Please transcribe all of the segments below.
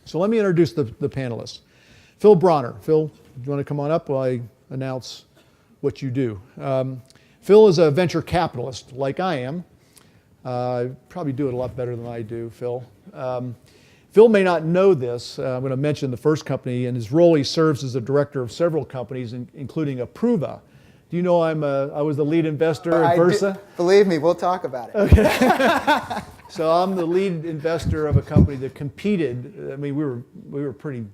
So let me introduce the panelists. Phil Bronner. Phil, do you want to come on up while I announce what you do? Phil is a venture capitalist, like I am. Probably do it a lot better than I do, Phil. Phil may not know this. I'm going to mention the first company. In his role, he serves as the director of several companies, including Apruva. Do you know I was the lead investor in Versa? Believe me, we'll talk about it. Okay. So I'm the lead investor of a company that competed. I mean, we were pretty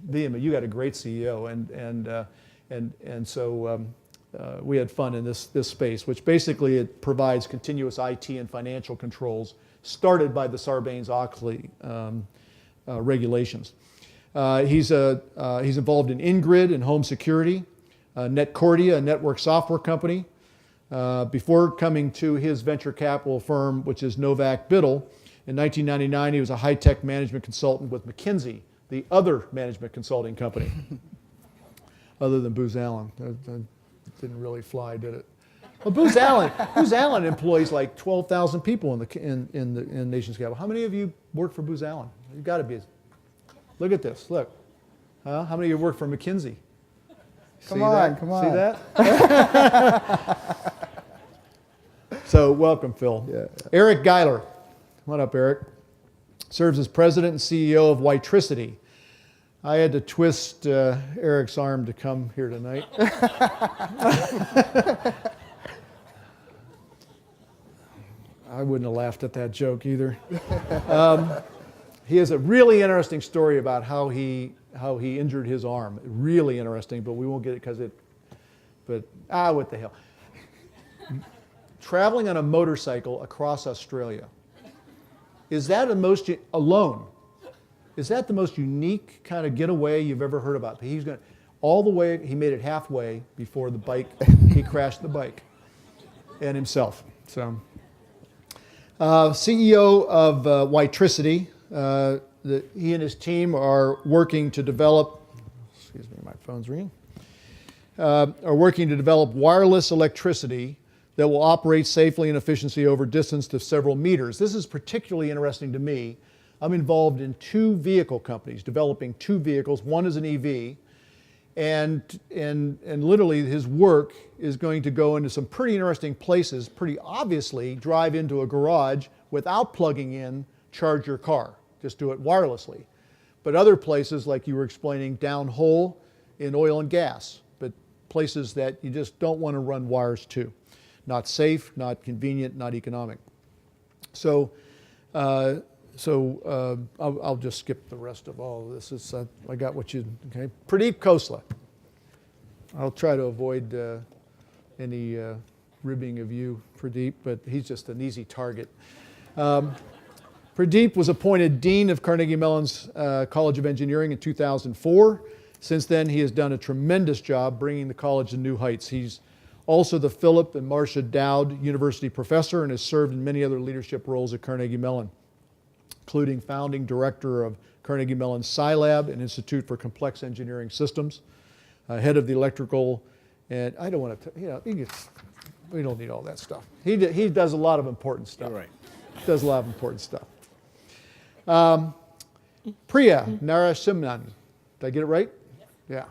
vehement. You got a great CEO, and so we had fun in this space, which basically it provides continuous IT and financial controls started by the Sarbanes-Oxley regulations. He's involved in InGrid and home security, NetCordia, a network software company. Before coming to his venture capital firm, which is Novak Biddle, in 1999 he was a high-tech management consultant with McKinsey, the other management consulting company, other than Booz Allen. That didn't really fly, did it? Well, Booz Allen employs like 12,000 people in the nation's capital. How many of you work for Booz Allen? You've got to be. Look at this. Look. How many of you work for McKinsey? Come on. See that? So welcome, Phil. Yeah. Eric Giler. Come on up, Eric. Serves as president and CEO of WiTricity. I had to twist Eric's arm to come here tonight. I wouldn't have laughed at that joke either. He has a really interesting story about how he injured his arm. Really interesting, but we won't get it what the hell. Traveling on a motorcycle across Australia. Is that alone? Is that the most unique kind of getaway you've ever heard about? He's going all the way. He made it halfway before the bike. He crashed the bike and himself. So, CEO of WiTricity. He and his team are working to develop. Excuse me, my phone's ringing. Are working to develop wireless electricity that will operate safely and efficiently over distance to several meters. This is particularly interesting to me. I'm involved in two vehicle companies, developing two vehicles. One is an EV, and literally his work is going to go into some pretty interesting places, pretty obviously drive into a garage without plugging in, charge your car. Just do it wirelessly. But other places, like you were explaining, downhole in oil and gas, but places that you just don't want to run wires to. Not safe, not convenient, not economic. So I'll just skip the rest of all of this. I got what you, okay. Pradeep Khosla. I'll try to avoid any ribbing of you, Pradeep, but he's just an easy target. Pradeep was appointed Dean of Carnegie Mellon's College of Engineering in 2004. Since then, he has done a tremendous job bringing the college to new heights. He's also the Philip and Marsha Dowd University Professor and has served in many other leadership roles at Carnegie Mellon, including founding director of Carnegie Mellon's CyLab, an Institute for Complex Engineering Systems, head of the electrical, and I don't want to, we don't need all that stuff. He does a lot of important stuff. You're right. Does a lot of important stuff. Priya Narasimham, did I get it right? Yeah.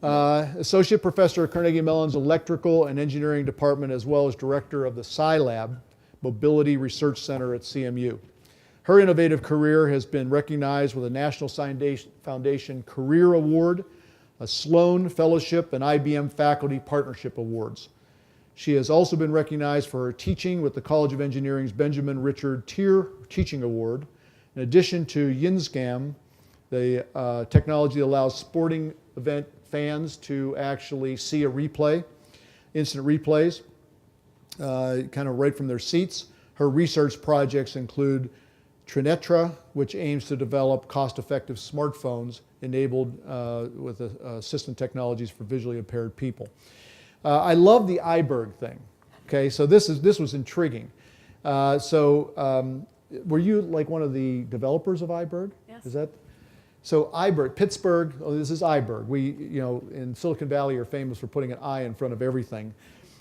Associate Professor at Carnegie Mellon's Electrical and Engineering Department, as well as Director of the CyLab Mobility Research Center at CMU. Her innovative career has been recognized with a National Foundation Career Award, a Sloan Fellowship, and IBM Faculty Partnership Awards. She has also been recognized for her teaching with the College of Engineering's Benjamin Richard Tier Teaching Award. In addition to YinScam, the technology that allows sporting event fans to actually see a replay, instant replays, kind of right from their seats. Her research projects include Trinetra, which aims to develop cost-effective smartphones enabled with assistant technologies for visually impaired people. I love the iBerg thing. Okay, so this was intriguing. Were you like one of the developers of iBerg? Yes. Is that? So iBerg, Pittsburgh. Oh, this is iBerg. We, in Silicon Valley are famous for putting an I in front of everything.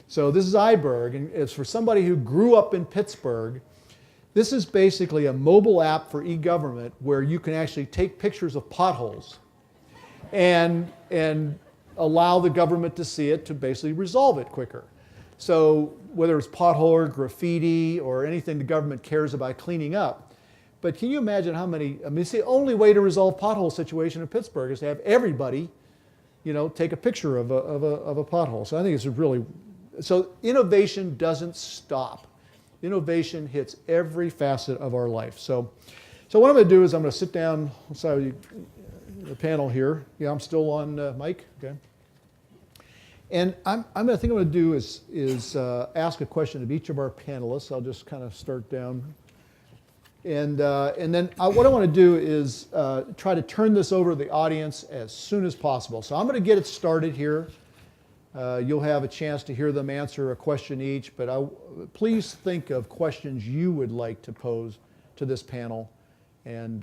So this is iBerg, and it's for somebody who grew up in Pittsburgh. This is basically a mobile app for e-government where you can actually take pictures of potholes and allow the government to see it to basically resolve it quicker. So whether it's pothole or graffiti or anything the government cares about cleaning up. But can you imagine how many, I mean, it's the only way to resolve pothole situation in Pittsburgh is to have everybody, take a picture of a pothole. So I think it's really, so innovation doesn't stop. Innovation hits every facet of our life. So what I'm going to do is I'm going to sit down beside the panel here. Yeah, I'm still on mic. Okay. And I think I'm going to do is ask a question of each of our panelists. I'll just kind of start down. And then what I want to do is try to turn this over to the audience as soon as possible. So I'm going to get it started here. You'll have a chance to hear them answer a question each, but please think of questions you would like to pose to this panel and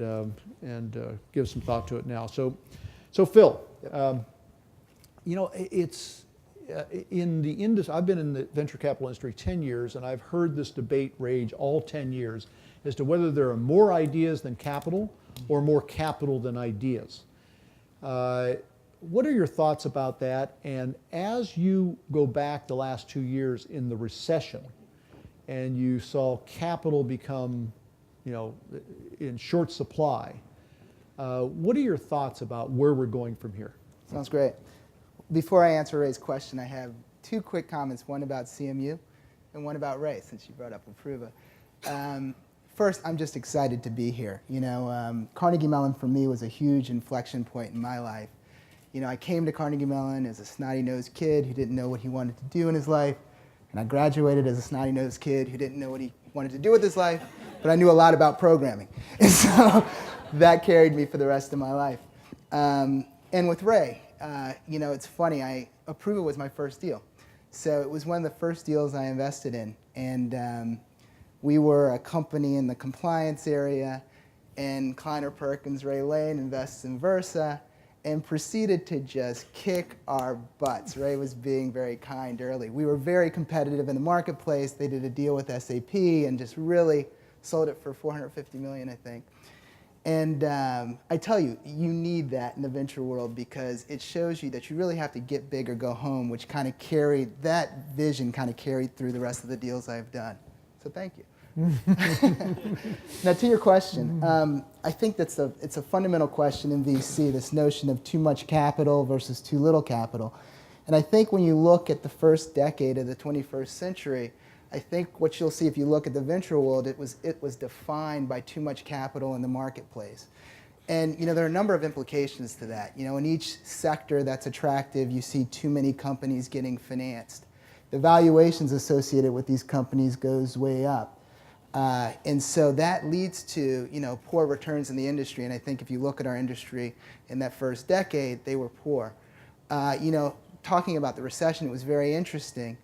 give some thought to it now. So Phil, it's in the industry, I've been in the venture capital industry 10 years, and I've heard this debate rage all 10 years as to whether there are more ideas than capital or more capital than ideas. What are your thoughts about that? And as you go back the last 2 years in the recession, and you saw capital become, in short supply, what are your thoughts about where we're going from here? Sounds great. Before I answer Ray's question, I have two quick comments, one about CMU and one about Ray, since you brought up Apruva. First, I'm just excited to be here. Carnegie Mellon for me was a huge inflection point in my life. I came to Carnegie Mellon as a snotty-nosed kid who didn't know what he wanted to do in his life, and I graduated as a snotty-nosed kid who didn't know what he wanted to do with his life, but I knew a lot about programming. And so that carried me for the rest of my life. And with Ray, it's funny, Apruva was my first deal. So it was one of the first deals I invested in. And we were a company in the compliance area, and Kleiner Perkins, Ray Lane invests in Versa, and proceeded to just kick our butts. Ray was being very kind early. We were very competitive in the marketplace. They did a deal with SAP and just really sold it for $450 million, I think. And I tell you, you need that in the venture world because it shows you that you really have to get big or go home, which kind of that vision kind of carried through the rest of the deals I've done. So thank you. Now to your question, I think it's a fundamental question in VC, this notion of too much capital versus too little capital. And I think when you look at the first decade of the 21st century, I think what you'll see if you look at the venture world, it was defined by too much capital in the marketplace. And there are a number of implications to that. In each sector that's attractive, you see too many companies getting financed. The valuations associated with these companies goes way up. And so that leads to poor returns in the industry. And I think if you look at our industry in that first decade, they were poor. Talking about the recession, it was very interesting.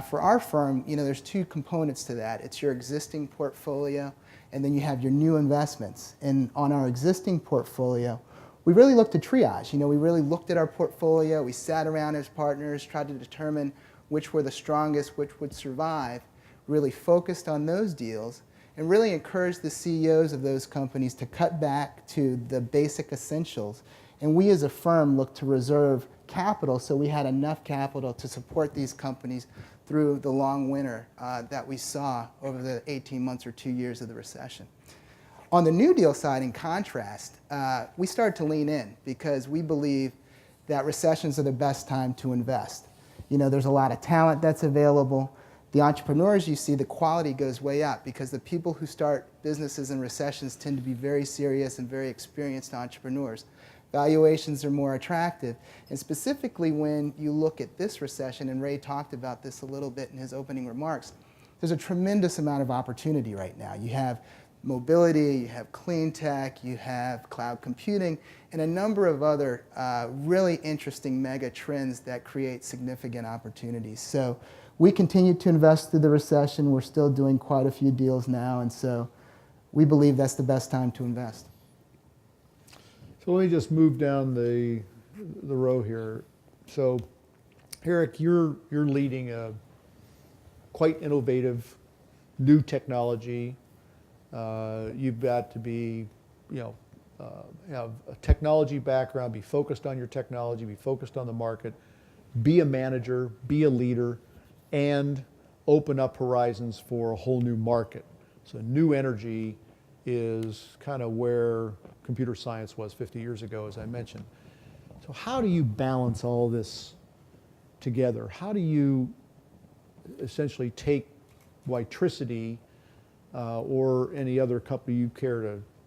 For our firm, there's two components to that. It's your existing portfolio, and then you have your new investments. And on our existing portfolio, we really looked at triage. We really looked at our portfolio. We sat around as partners, tried to determine which were the strongest, which would survive, really focused on those deals, and really encouraged the CEOs of those companies to cut back to the basic essentials. And we as a firm looked to reserve capital so we had enough capital to support these companies through the long winter that we saw over the 18 months or 2 years of the recession. On the new deal side, in contrast, we started to lean in because we believe that recessions are the best time to invest. There's a lot of talent that's available. The entrepreneurs you see, the quality goes way up because the people who start businesses in recessions tend to be very serious and very experienced entrepreneurs. Valuations are more attractive. And specifically when you look at this recession, and Ray talked about this a little bit in his opening remarks, there's a tremendous amount of opportunity right now. You have mobility, you have clean tech, you have cloud computing, and a number of other really interesting mega trends that create significant opportunities. So we continued to invest through the recession. We're still doing quite a few deals now, and so we believe that's the best time to invest. So let me just move down the row here. So Eric, you're leading a quite innovative new technology You've got to be, have a technology background, be focused on your technology, be focused on the market, be a manager, be a leader, and open up horizons for a whole new market. So new energy is kind of where computer science was 50 years ago, as I mentioned. So how do you balance all this together? How do you essentially take WiTricity or any other company you care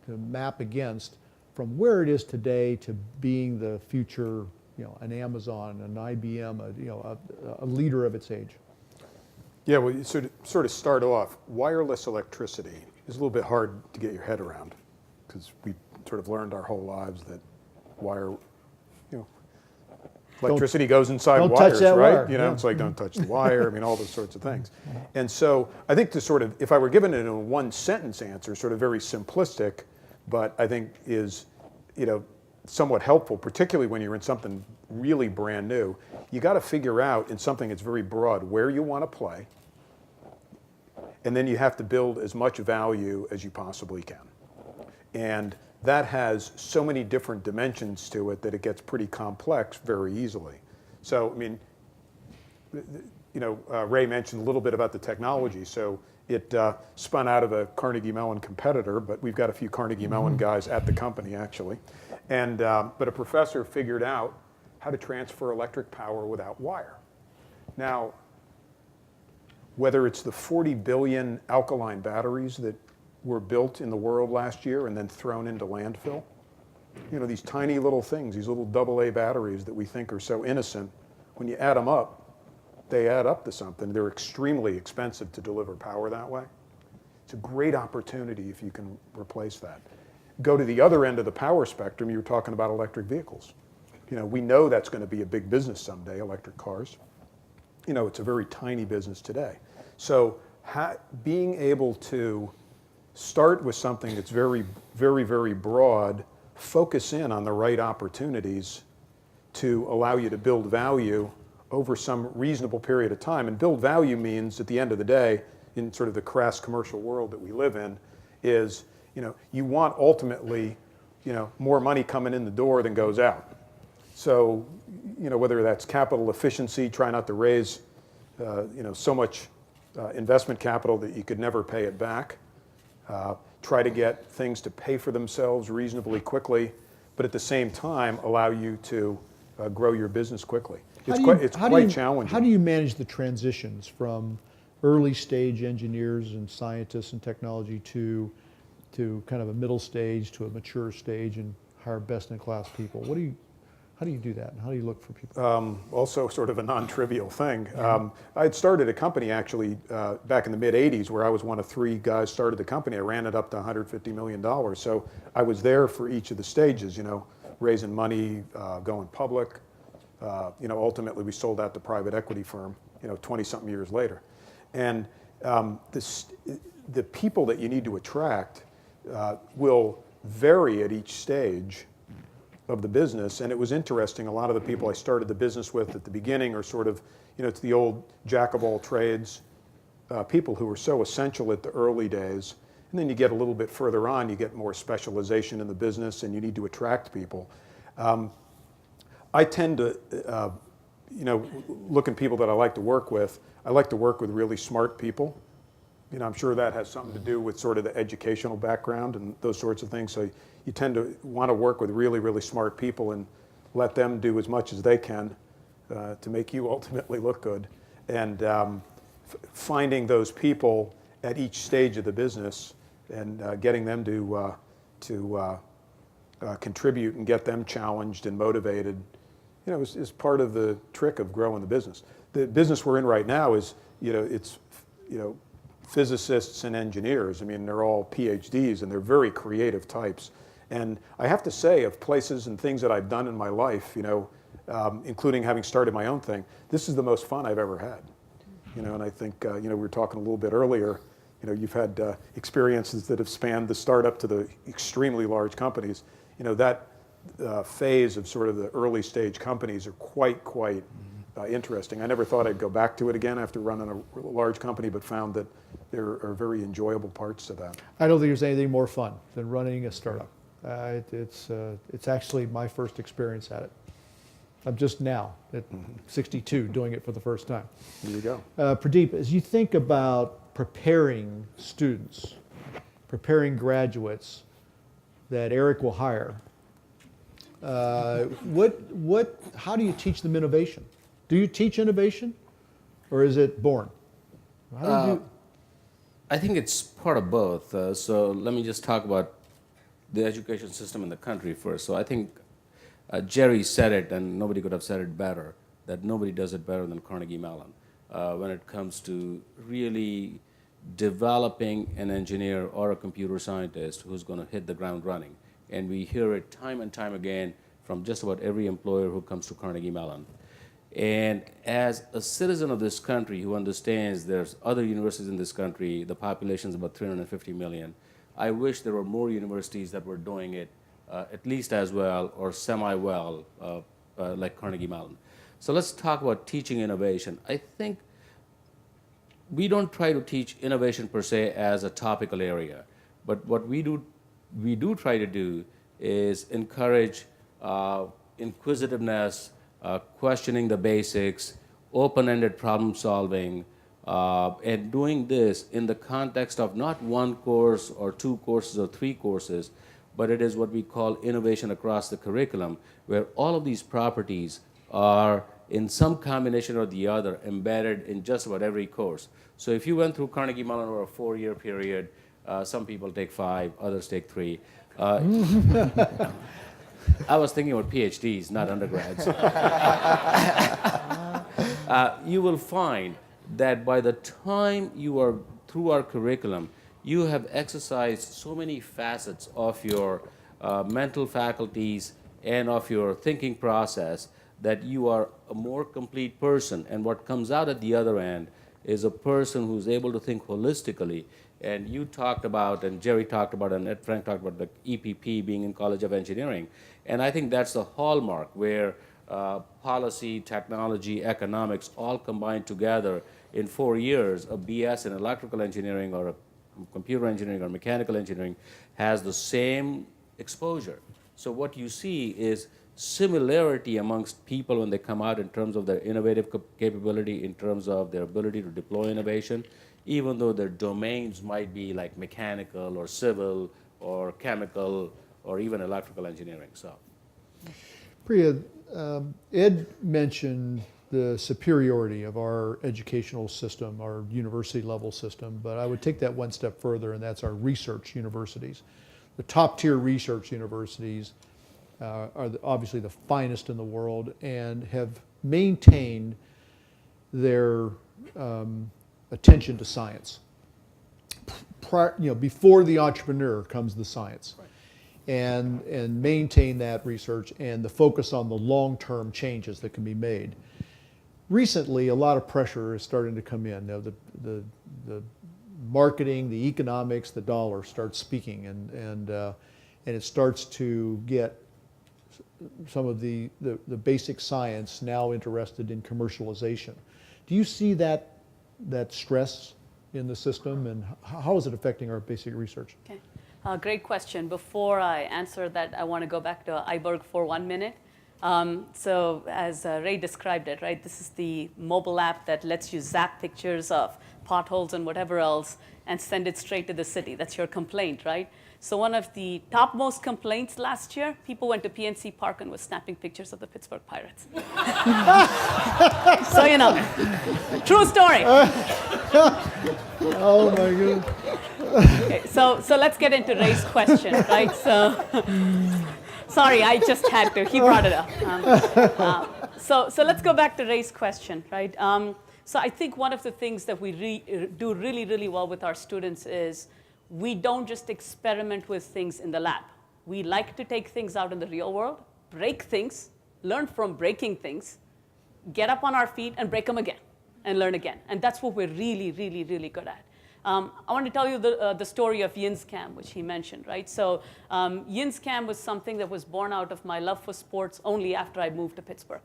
to map against from where it is today to being the future, an Amazon, an IBM, a leader of its age? Yeah, well, you sort of start off, wireless electricity is a little bit hard to get your head around because we sort of learned our whole lives that electricity goes inside don't wires, touch that right? wire. It's like don't touch the wire. I mean, all those sorts of things. And so I think if I were given it in a one sentence answer, sort of very simplistic, but I think is, somewhat helpful, particularly when you're in something really brand new. You got to figure out in something that's very broad where you want to play, and then you have to build as much value as you possibly can. And that has so many different dimensions to it that it gets pretty complex very easily. So, I mean, Ray mentioned a little bit about the technology. So it spun out of a Carnegie Mellon competitor, but we've got a few Carnegie Mellon guys at the company, actually. And but a professor figured out how to transfer electric power without wire. Now, whether it's the 40 billion alkaline batteries that were built in the world last year and then thrown into landfill, these tiny little things, these little AA batteries that we think are so innocent, when you add them up, they add up to something. They're extremely expensive to deliver power that way. It's a great opportunity if you can replace that. Go to the other end of the power spectrum, you were talking about electric vehicles. We know that's going to be a big business someday, electric cars. It's a very tiny business today. So being able to start with something that's very, very, very broad, focus in on the right opportunities to allow you to build value over some reasonable period of time. And build value means, at the end of the day, in sort of the crass commercial world that we live in, is you want ultimately more money coming in the door than goes out. So whether that's capital efficiency, try not to raise so much investment capital that you could never pay it back. Try to get things to pay for themselves reasonably quickly, but at the same time allow you to grow your business quickly. It's quite challenging. How do you manage the transitions from early stage engineers and scientists and technology to kind of a middle stage to a mature stage and hire best in class people? How do you do that? And how do you look for people? Also sort of a non-trivial thing. I had started a company actually back in the mid-'80s where I was one of three guys started the company. I ran it up to $150 million. So I was there for each of the stages, raising money, going public. Ultimately we sold out to private equity firm, 20-something years later. And the people that you need to attract will vary at each stage of the business. And it was interesting, a lot of the people I started the business with at the beginning are sort of, it's the old jack of all trades people who were so essential at the early days. And then you get a little bit further on, you get more specialization in the business and you need to attract people. I tend to, look at people that I like to work with. I like to work with really smart people. I'm sure that has something to do with sort of the educational background and those sorts of things. So you tend to want to work with really, really smart people and let them do as much as they can to make you ultimately look good. And finding those people at each stage of the business and getting them to contribute and get them challenged and motivated, is part of the trick of growing the business. The business we're in right now is, it's, physicists and engineers. I mean, they're all PhDs and they're very creative types. And I have to say, of places and things that I've done in my life, including having started my own thing, this is the most fun I've ever had. And I think, we were talking a little bit earlier, you've had experiences that have spanned the startup to the extremely large companies. That phase of sort of the early stage companies are quite interesting. I never thought I'd go back to it again after running a large company, but found that there are very enjoyable parts to that. I don't think there's anything more fun than running a startup. It's actually my first experience at it. I'm just now at 62 doing it for the first time. There you go. Pradeep, as you think about preparing students, preparing graduates that Eric will hire, how do you teach them innovation? Do you teach innovation, or is it born? How do you I think it's part of both. So let me just talk about the education system in the country first. So I think Jerry said it, and nobody could have said it better, that nobody does it better than Carnegie Mellon when it comes to really developing an engineer or a computer scientist who's going to hit the ground running. And we hear it time and time again from just about every employer who comes to Carnegie Mellon. And as a citizen of this country who understands there's other universities in this country, the population is about 350 million, I wish there were more universities that were doing it at least as well or semi-well like Carnegie Mellon. So let's talk about teaching innovation. I think we don't try to teach innovation per se as a topical area, but what we do try to do is encourage inquisitiveness, questioning the basics, open-ended problem solving, and doing this in the context of not one course or two courses or three courses, but it is what we call innovation across the curriculum, where all of these properties are in some combination or the other embedded in just about every course. So if you went through Carnegie Mellon over a 4-year period, some people take 5, others take 3. I was thinking about PhDs, not undergrads. You will find that by the time you are through our curriculum, you have exercised so many facets of your mental faculties and of your thinking process that you are a more complete person. And what comes out at the other end is a person who's able to think holistically. And you talked about, and Jerry talked about, and Ed Frank talked about the EPP being in College of Engineering. And I think that's the hallmark where policy, technology, economics all combined together in 4 years. A BS in electrical engineering or a computer engineering or mechanical engineering has the same exposure. So what you see is similarity amongst people when they come out in terms of their innovative capability, in terms of their ability to deploy innovation, even though their domains might be like mechanical or civil or chemical or even electrical engineering. So, Priya, Ed mentioned the superiority of our educational system, our university level system, but I would take that one step further, and that's our research universities. The top tier research universities are obviously the finest in the world and have maintained their attention to science. Before the entrepreneur comes the science. Right. And maintain that research and the focus on the long-term changes that can be made. Recently, a lot of pressure is starting to come in. The marketing, the economics, the dollar starts speaking, and it starts to get some of the basic science now interested in commercialization. Do you see that stress in the system, and how is it affecting our basic research? Okay. Great question. Before I answer that, I want to go back to iBurg for 1 minute. So as Ray described it, right, this is the mobile app that lets you zap pictures of potholes and whatever else and send it straight to the city. That's your complaint, right? So one of the topmost complaints last year, people went to PNC Park and was snapping pictures of the Pittsburgh Pirates. So, you know, true story. Oh my goodness. Okay, so let's get into Ray's question, right? So, sorry, I just had to. He brought it up. So let's go back to Ray's question, right? So I think one of the things that we do really, really well with our students is we don't just experiment with things in the lab. We like to take things out in the real world, break things, learn from breaking things, get up on our feet and break them again and learn again. And that's what we're really, really, really good at. I want to tell you the story of YINSCAM, which he mentioned, right? So YINSCAM was something that was born out of my love for sports only after I moved to Pittsburgh.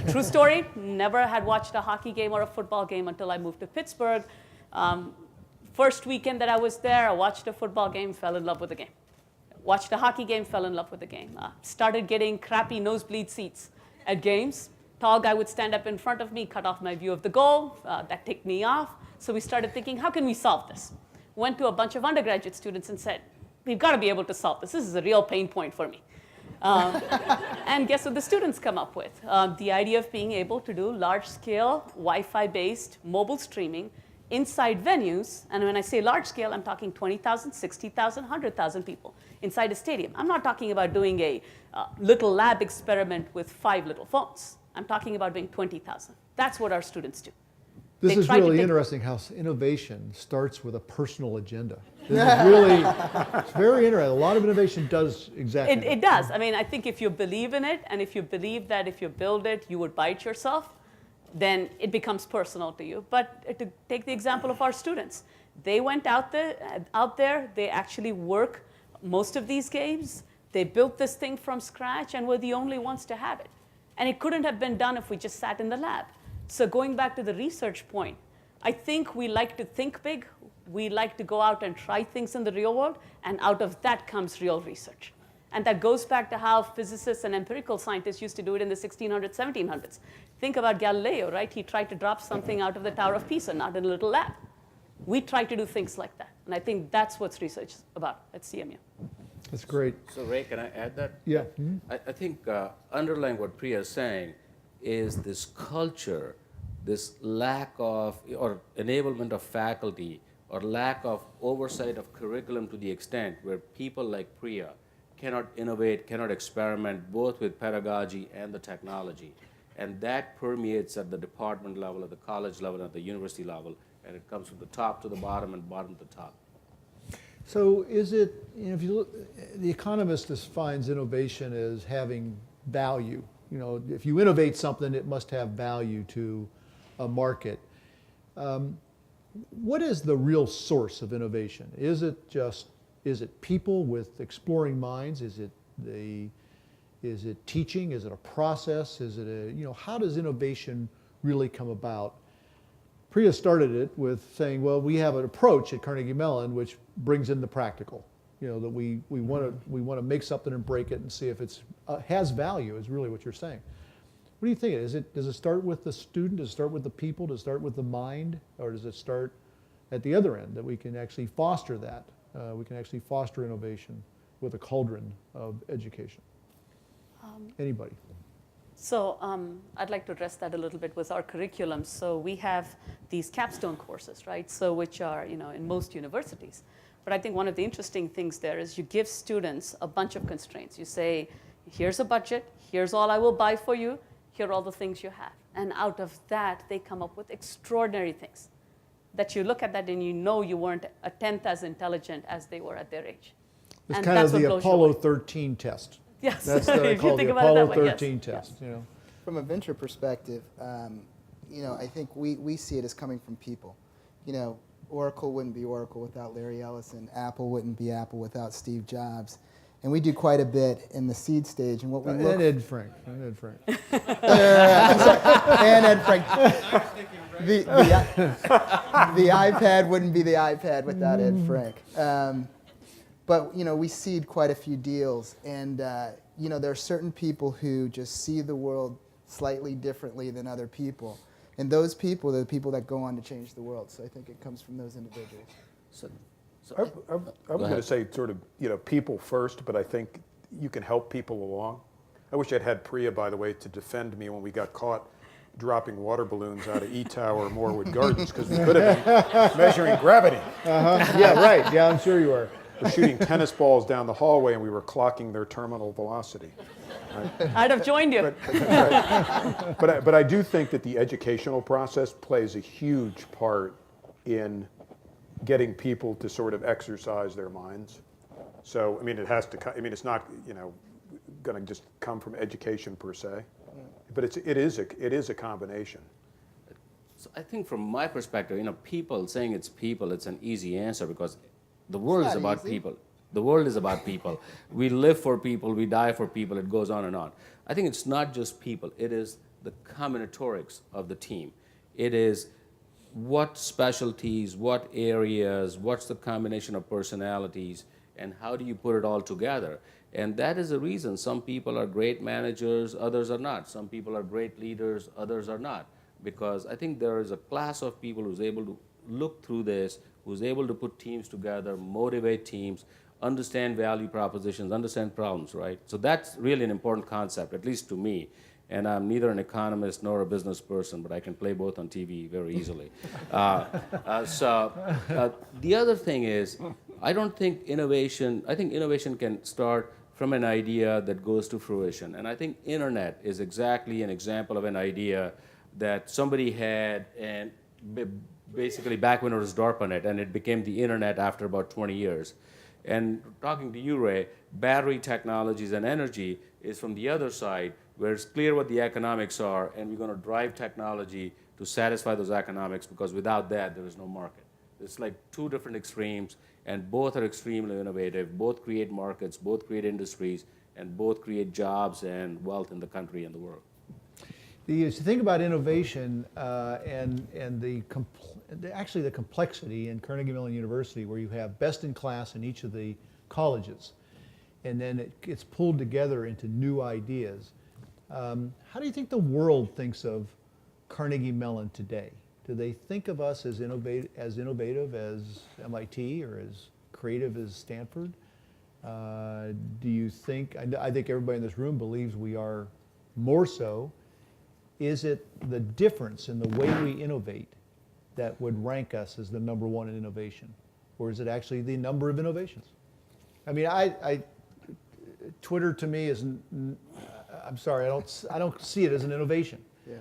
True story, never had watched a hockey game or a football game until I moved to Pittsburgh. First weekend that I was there, I watched a football game, fell in love with the game. Watched a hockey game, fell in love with the game. Started getting crappy nosebleed seats at games. Tall guy would stand up in front of me, cut off my view of the goal. That ticked me off. So we started thinking, how can we solve this? Went to a bunch of undergraduate students and said, we've got to be able to solve this. This is a real pain point for me. And guess what the students come up with? The idea of being able to do large-scale, Wi-Fi-based mobile streaming inside venues. And when I say large-scale, I'm talking 20,000, 60,000, 100,000 people inside a stadium. I'm not talking about doing a little lab experiment with 5 little phones. I'm talking about doing 20,000. That's what our students do. This They is try to really take- interesting how innovation starts with a personal agenda. This is really, it's very interesting. A lot of innovation does exactly that. It does. I mean, I think if you believe in it, and if you believe that if you build it, you would buy it yourself, then it becomes personal to you. But to take the example of our students, they went out there, they actually work most of these games. They built this thing from scratch and were the only ones to have it. And it couldn't have been done if we just sat in the lab. So going back to the research point, I think we like to think big. We like to go out and try things in the real world, and out of that comes real research. And that goes back to how physicists and empirical scientists used to do it in the 1600s, 1700s. Think about Galileo, right? He tried to drop something out of the Tower of Pisa, not in a little lab. We try to do things like that. And I think that's what research is about at CMU. That's great. So Ray, can I add that? Yeah. I think underlying what Priya is saying is this culture, this lack of, or enablement of faculty, or lack of oversight of curriculum to the extent where people like Priya cannot innovate, cannot experiment, both with pedagogy and the technology. And that permeates at the department level, at the college level, at the university level, and it comes from the top to the bottom and bottom to the top. So is it, if you look, The Economist defines innovation as having value. If you innovate something, it must have value to a market. What is the real source of innovation? Is it people with exploring minds? Is it teaching? Is it a process? Is it how does innovation really come about? Priya started it with saying, well, we have an approach at Carnegie Mellon which brings in the practical. That we want to make something and break it and see if it's has value is really what you're saying. What do you think? Does it start with the student? Does it start with the people? Does it start with the mind? Or does it start at the other end, that we can actually foster that? We can actually foster innovation with a cauldron of education. Anybody? So I'd like to address that a little bit with our curriculum. So we have these capstone courses, right? So which are, in most universities. But I think one of the interesting things there is you give students a bunch of constraints. You say, here's a budget, here's all I will buy for you, here are all the things you have. And out of that, they come up with extraordinary things that you look at that and you weren't a tenth as intelligent as they were at their age. It's And kind of that's what the blows you Apollo away. 13 test. Yes, That's what I if you call think the about it that Apollo way, yes. 13 test. Yes. From a venture perspective, I think we see it as coming from people. Oracle wouldn't be Oracle without Larry Ellison. Apple wouldn't be Apple without Steve Jobs. And we do quite a bit in the seed stage. And what we look And Ed Frank. and Ed Frank. The iPad wouldn't be the iPad without Ed Frank. But we seed quite a few deals, and there are certain people who just see the world slightly differently than other people, and those people are the people that go on to change the world. So I think it comes from those individuals. I was going to say sort of, people first, but I think you can help people along. I wish I'd had Priya, by the way, to defend me when we got caught dropping water balloons out of E-Tower or Morewood Gardens, because we could have been measuring gravity. Yeah, right. Yeah, I'm sure you are. We're shooting tennis balls down the hallway and we were clocking their terminal velocity. I'd have joined you. But I do think that the educational process plays a huge part in getting people to sort of exercise their minds. So, it has to, it's not, going to just come from education per se, but it is a combination. So I think from my perspective, people saying it's people, it's an easy answer because the world is about people. The world is about people. We live for people, we die for people, it goes on and on. I think it's not just people, it is the combinatorics of the team. It is what specialties, what areas, what's the combination of personalities, and how do you put it all together? And that is the reason some people are great managers, others are not. Some people are great leaders, others are not. Because I think there is a class of people who's able to look through this, who's able to put teams together, motivate teams, understand value propositions, understand problems, right? So that's really an important concept, at least to me. And I'm neither an economist nor a business person, but I can play both on TV very easily. The other thing is, I think innovation can start from an idea that goes to fruition. And I think internet is exactly an example of an idea that somebody had, and basically back when it was DARPANET, and it became the internet after about 20 years. And talking to you, Ray, battery technologies and energy is from the other side, where it's clear what the economics are, and we're going to drive technology to satisfy those economics, because without that, there is no market. It's like two different extremes, and both are extremely innovative. Both create markets, both create industries, and both create jobs and wealth in the country and the world. As you think about innovation and actually the complexity in Carnegie Mellon University, where you have best in class in each of the colleges, and then it gets pulled together into new ideas. How do you think the world thinks of Carnegie Mellon today? Do they think of us as innovative as MIT or as creative as Stanford? Do you think, I think everybody in this room believes we are more so. Is it the difference in the way we innovate that would rank us as the number one in innovation? Or is it actually the number of innovations? I mean, Twitter to me is, I'm sorry, I don't see it as an innovation. Yeah,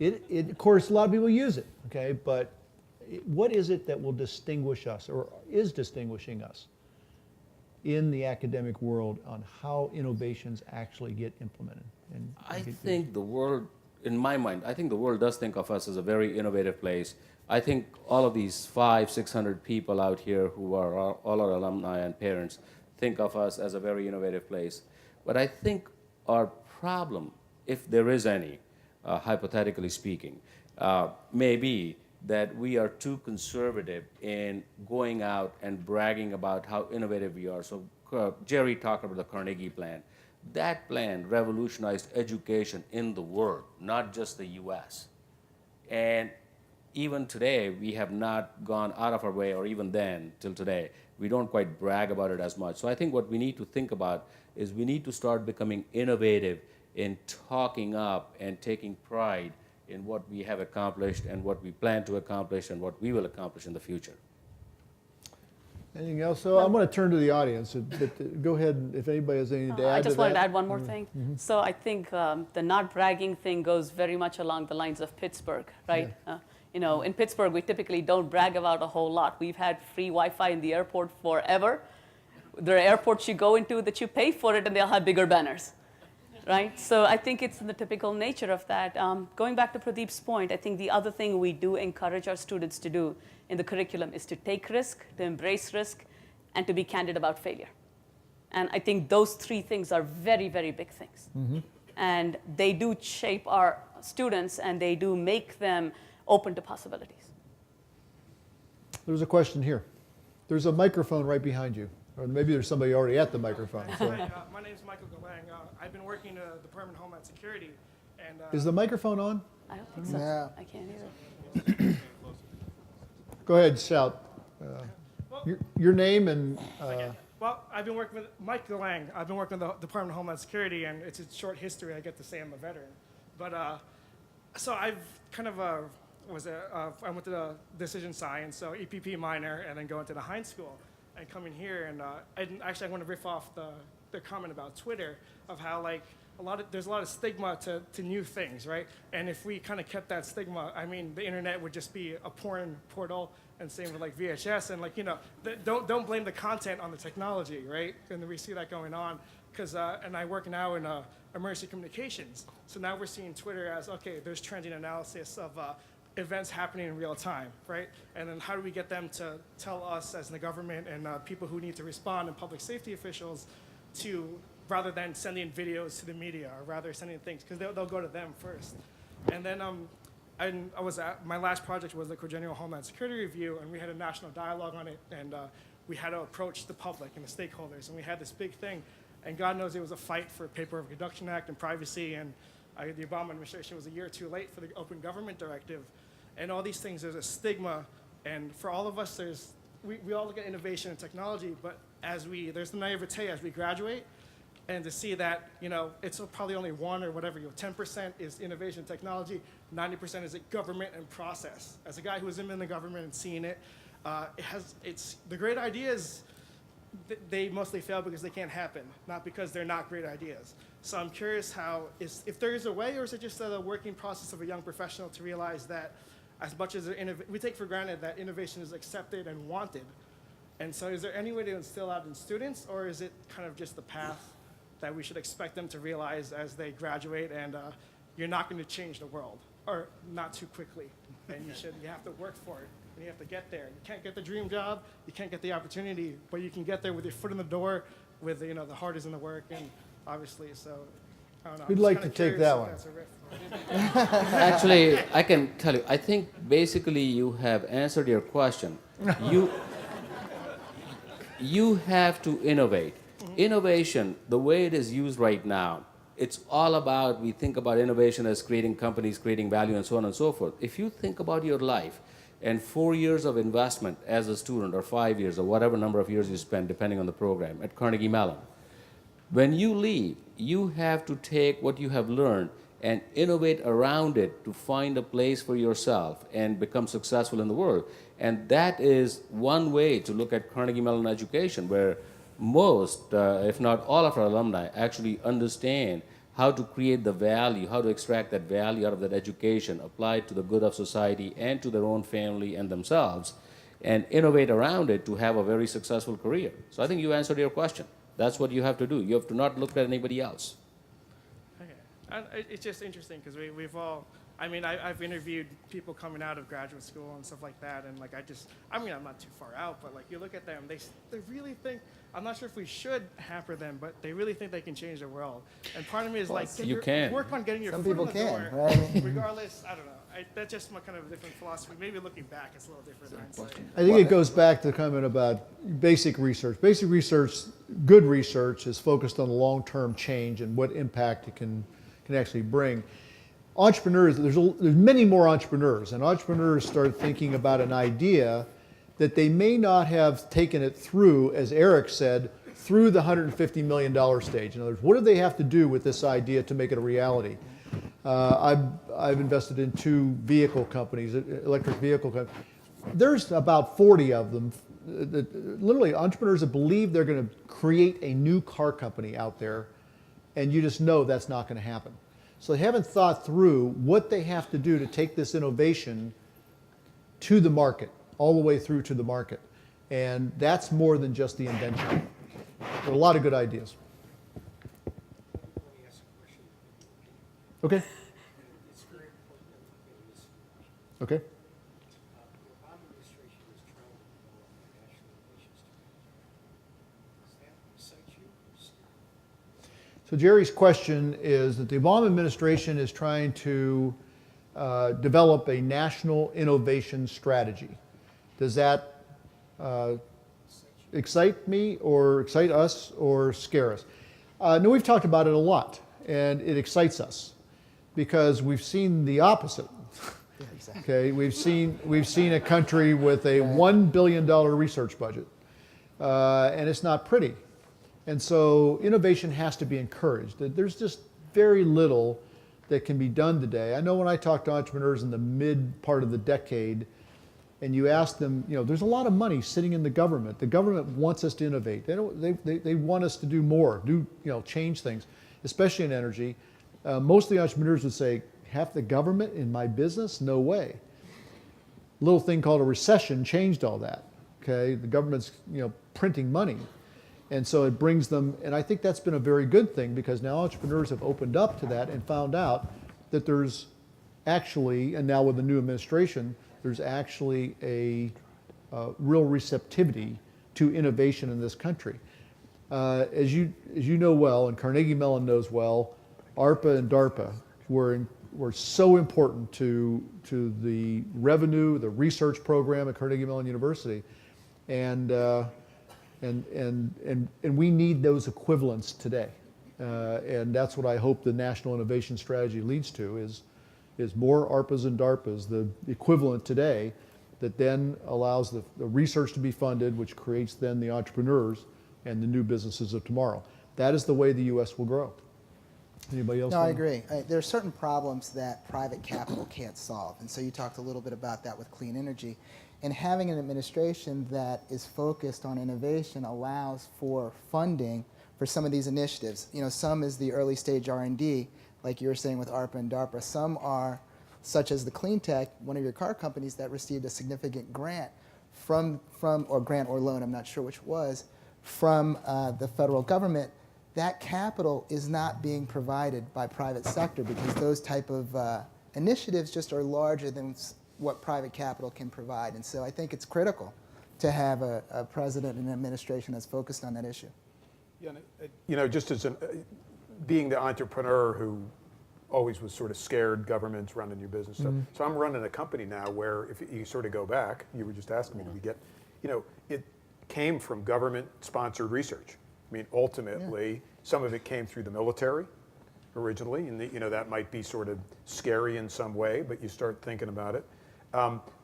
right. Of course, a lot of people use it, okay, but what is it that will distinguish us, or is distinguishing us in the academic world on how innovations actually get implemented? And I think the world, in my mind, I think the world does think of us as a very innovative place. I think all of these 500-600 people out here who are all our alumni and parents think of us as a very innovative place. But I think our problem, if there is any, hypothetically speaking, may be that we are too conservative in going out and bragging about how innovative we are. So Jerry talked about the Carnegie plan. That plan revolutionized education in the world, not just the US. And even today, we have not gone out of our way, or even then, till today, we don't quite brag about it as much. So I think what we need to think about is we need to start becoming innovative in talking up and taking pride in what we have accomplished and what we plan to accomplish and what we will accomplish in the future. Anything else? So I'm going to turn to the audience. But go ahead if anybody has anything to add. I just to wanted that. to add one more thing. So I think the not bragging thing goes very much along the lines of Pittsburgh, right? Yeah. In Pittsburgh, we typically don't brag about a whole lot. We've had free Wi-Fi in the airport forever. There are airports you go into that you pay for it, and they'll have bigger banners, right? So I think it's in the typical nature of that. Going back to Pradeep's point, I think the other thing we do encourage our students to do in the curriculum is to take risk, to embrace risk, and to be candid about failure. And I think those three things are very, very big things. Mm-hmm. And they do shape our students, and they do make them open to possibilities. There's a question here. There's a microphone right behind you. Or maybe there's somebody already at the microphone. So. Hi, my name is Michael Giler. I've been working at the Department of Homeland Security. And, is the microphone on? I don't think so. No. I can't either. Go ahead, shout. Your name and... Well, I've been working with Mike DeLang. I've been working with the Department of Homeland Security, and it's a short history. I get to say I'm a veteran. But so I've kind of I went to the decision science, so EPP minor, and then go into the Heinz School. And coming here, and I want to riff off the comment about Twitter, of how there's a lot of stigma to new things, right? And if we kind of kept that stigma, I mean, the internet would just be a porn portal, and same with VHS, and don't blame the content on the technology, right? And we see that going on, because and I work now in emergency communications, so now we're seeing Twitter as, okay, there's trending analysis of events happening in real time, right? And then how do we get them to tell us as the government and people who need to respond and public safety officials to, rather than sending videos to the media, or rather sending things, because they'll go to them first. And then my last project was the Congenial Homeland Security Review, and we had a national dialogue on it, and we had to approach the public and the stakeholders, and we had this big thing, and God knows it was a fight for Paper of Reduction Act and privacy, and the Obama administration was a year too late for the Open Government Directive, and all these things. There's a stigma, and for all of us, we all look at innovation and technology, but there's the naivete as we graduate, and to see that, it's probably only 1 or whatever, 10% is innovation technology, 90% is government and process. As a guy who was in the government and seeing it, the great ideas, they mostly fail because they can't happen, not because they're not great ideas. So I'm curious if there is a way, or is it just a working process of a young professional to realize that as much as we take for granted that innovation is accepted and wanted, and so is there any way to instill that in students, or is it kind of just the path that we should expect them to realize as they graduate, and you're not going to change the world, or not too quickly, and you have to work for it, and you have to get there. You can't get the dream job, you can't get the opportunity, but you can get there with your foot in the door, with the heart is in the work, and obviously, so I don't know. Who'd like to take that one? Actually, I can tell you, I think basically you have answered your question. You have to innovate. Innovation, the way it is used right now, it's all about, we think about innovation as creating companies, creating value, and so on and so forth. If you think about your life and 4 years of investment as a student, or 5 years, or whatever number of years you spend, depending on the program, at Carnegie Mellon, when you leave, you have to take what you have learned and innovate around it to find a place for yourself and become successful in the world. And that is one way to look at Carnegie Mellon education, where most, if not all of our alumni actually understand how to create the value, how to extract that value out of that education, apply it to the good of society and to their own family and themselves, and innovate around it to have a very successful career. So I think you answered your question. That's what you have to do. You have to not look at anybody else. Okay. And it's just interesting because we've all, I've interviewed people coming out of graduate school and stuff like that, and I'm not too far out, but you look at them, they really think, I'm not sure if we should hamper them, but they really think they can change the world. And part of me is work on getting your foot in the door, right? regardless, I don't know. That's just my kind of different philosophy. Maybe looking back, it's a little different hindsight. I think it goes back to the comment about basic research. Basic research, good research, is focused on long-term change and what impact it can actually bring. Entrepreneurs, there's many more entrepreneurs, and entrepreneurs start thinking about an idea that they may not have taken it through, as Eric said, through the $150 million stage. In other words, what do they have to do with this idea to make it a reality? I've invested in 2 vehicle companies, electric vehicle companies. There's about 40 of them, literally entrepreneurs that believe they're going to create a new car company out there, and you just know that's not going to happen. So they haven't thought through what they have to do to take this innovation to the market, all the way through to the market. And that's more than just the invention. There are a lot of good ideas. Okay. It's very important that we get this. Okay. The Obama administration is trying to develop a national innovation strategy. Does that excite you? So Jerry's question is that the Obama administration is trying to develop a national innovation strategy. Does that excite me, or excite us, or scare us? No, we've talked about it a lot, and it excites us because we've seen the opposite. Yeah, exactly. Okay, we've seen a country with a $1 billion research budget, and it's not pretty. And so innovation has to be encouraged. There's just very little that can be done today. I know when I talk to entrepreneurs in the mid part of the decade, and you ask them, there's a lot of money sitting in the government. The government wants us to innovate. They want us to do more, change things, especially in energy. Most of the entrepreneurs would say, half the government in my business? No way. A little thing called a recession changed all that. Okay, the government's printing money. And so it brings them, and I think that's been a very good thing, because now entrepreneurs have opened up to that and found out that there's actually, and now with the new administration, there's actually a real receptivity to innovation in this country. As you know well, and Carnegie Mellon knows well, ARPA and DARPA were were so important to the revenue, the research program at Carnegie Mellon University, and we need those equivalents today. And that's what I hope the National Innovation Strategy leads to, is more ARPAs and DARPAs, the equivalent today, that then allows the research to be funded, which creates then the entrepreneurs and the new businesses of tomorrow. That is the way the U.S. will grow. Anybody else? No, I agree. There are certain problems that private capital can't solve. And so you talked a little bit about that with clean energy. And having an administration that is focused on innovation allows for funding for some of these initiatives. You know, some is the early stage R&D, like you were saying with ARPA and DARPA. Some are, such as the clean tech, one of your car companies that received a significant grant or grant or loan, I'm not sure which it was, from the federal government. That capital is not being provided by private sector because those type of initiatives just are larger than what private capital can provide. And so I think it's critical to have a president and an administration that's focused on that issue. Yeah, you know, just as being the entrepreneur who always was sort of scared governments running your business stuff. So I'm running a company now where, if you sort of go back, you were just asking me, do we get, you know, it came from government-sponsored research. I mean, ultimately, some of it came through the military originally, and you know, that might be sort of scary in some way, but you start thinking about it.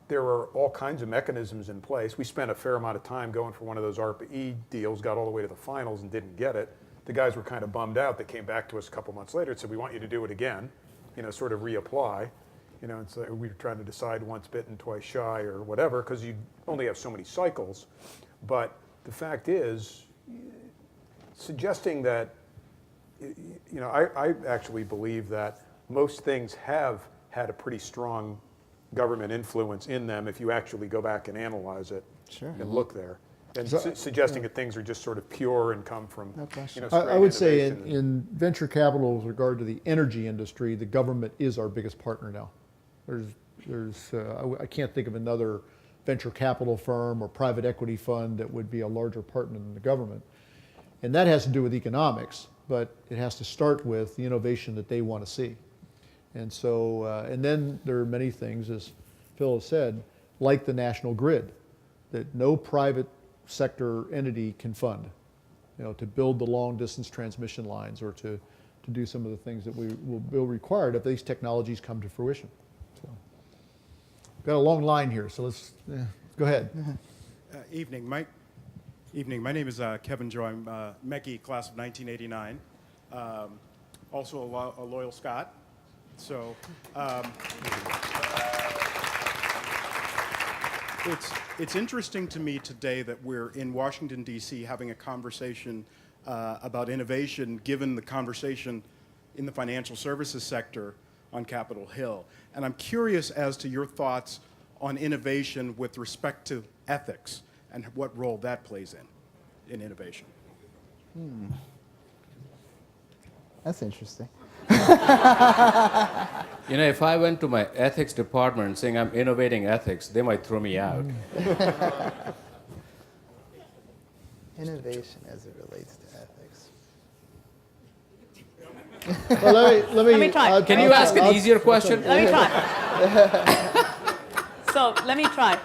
There are all kinds of mechanisms in place. We spent a fair amount of time going for one of those ARPA-E deals, got all the way to the finals and didn't get it. The guys were kind of bummed out. They came back to us a couple months later and said, we want you to do it again, you know, sort of reapply. You know, and so we were trying to decide once bitten, twice shy or whatever, because you only have so many cycles. But the fact is, suggesting that, you know, I actually believe that most things have had a pretty strong government influence in them if you actually go back and analyze it and look there. And suggesting that things are just sort of pure and come from, you know, I would say innovation in venture capital with regard to the energy industry, the government is our biggest partner now. I can't think of another venture capital firm or private equity fund that would be a larger partner than the government. And that has to do with economics, but it has to start with the innovation that they want to see. And so, and then there are many things, as Phil has said, like the national grid, that no private sector entity can fund, you know, to build the long distance transmission lines or to do some of the things that will be required if these technologies come to fruition. So, got a long line here, so let's go ahead. Evening, Mike. Evening. My name is Kevin Joy. I'm Mechie, class of 1989. Also a loyal Scot. So it's interesting to me today that we're in Washington, D.C. having a conversation about innovation, given the conversation in the financial services sector on Capitol Hill. And I'm curious as to your thoughts on innovation with respect to ethics and what role that plays in innovation. That's interesting. You know, if I went to my ethics department saying I'm innovating ethics, they might throw me out. Innovation as it relates to ethics. Well, let me try. Can you ask an easier question? Let me try. So let me try.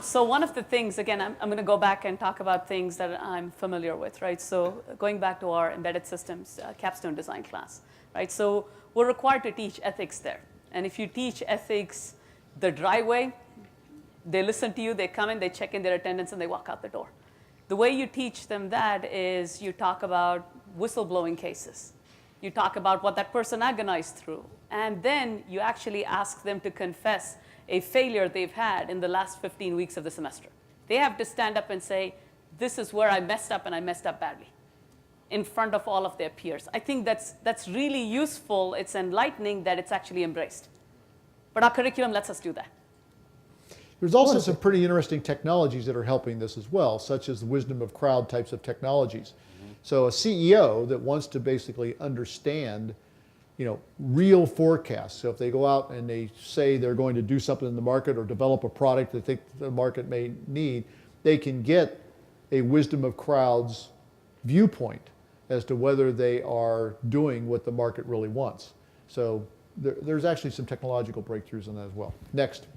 So one of the things, again, I'm going to go back and talk about things that I'm familiar with, right? So going back to our embedded systems capstone design class, right? So we're required to teach ethics there. And if you teach ethics the dry way, they listen to you, they come in, they check in their attendance, and they walk out the door. The way you teach them that is you talk about whistleblowing cases. You talk about what that person agonized through. And then you actually ask them to confess a failure they've had in the last 15 weeks of the semester. They have to stand up and say, this is where I messed up, and I messed up badly, in front of all of their peers. I think that's really useful. It's enlightening that it's actually embraced. But our curriculum lets us do that. There's also some pretty interesting technologies that are helping this as well, such as the wisdom of crowd types of technologies. So a CEO that wants to basically understand, you know, real forecasts. So if they go out and they say they're going to do something in the market or develop a product they think the market may need, they can get a wisdom of crowds viewpoint as to whether they are doing what the market really wants. So there's actually some technological breakthroughs on that as well. Next.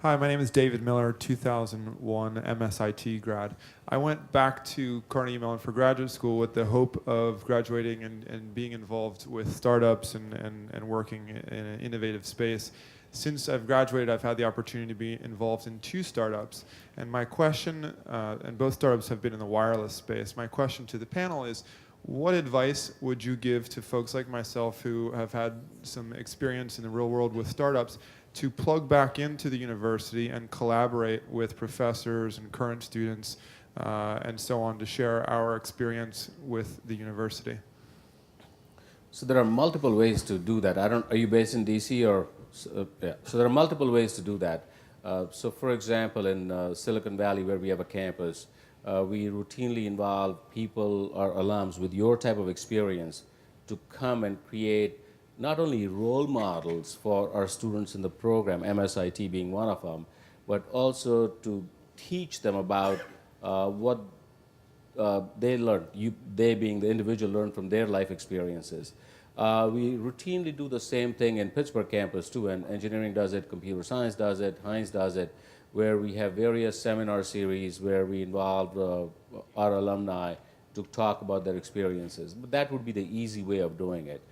Hi, my name is David Miller, 2001 MSIT grad. I went back to Carnegie Mellon for graduate school with the hope of graduating and being involved with startups and working in an innovative space. Since I've graduated, I've had the opportunity to be involved in 2 startups. And my question, and both startups have been in the wireless space, my question to the panel is, what advice would you give to folks like myself who have had some experience in the real world with startups to plug back into the university and collaborate with professors and current students and so on to share our experience with the university? So there are multiple ways to do that. Are you based in DC or? Yeah. So there are multiple ways to do that. So for example, in Silicon Valley, where we have a campus, we routinely involve people or alums with your type of experience to come and create not only role models for our students in the program, MSIT being one of them, but also to teach them about what they learned, they being the individual learned from their life experiences. We routinely do the same thing in Pittsburgh campus too, and engineering does it, computer science does it, Heinz does it, where we have various seminar series where we involve our alumni to talk about their experiences. But that would be the easy way of doing it.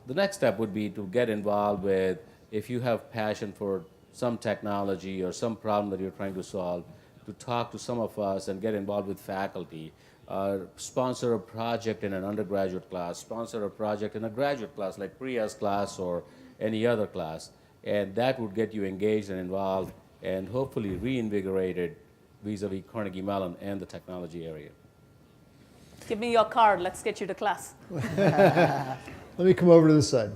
The next step would be to get involved with, if you have passion for some technology or some problem that you're trying to solve, to talk to some of us and get involved with faculty, sponsor a project in an undergraduate class, sponsor a project in a graduate class like Priya's class or any other class, and that would get you engaged and involved and hopefully reinvigorated vis-a-vis Carnegie Mellon and the technology area. Give me your card. Let's get you to class. Let me come over to this side.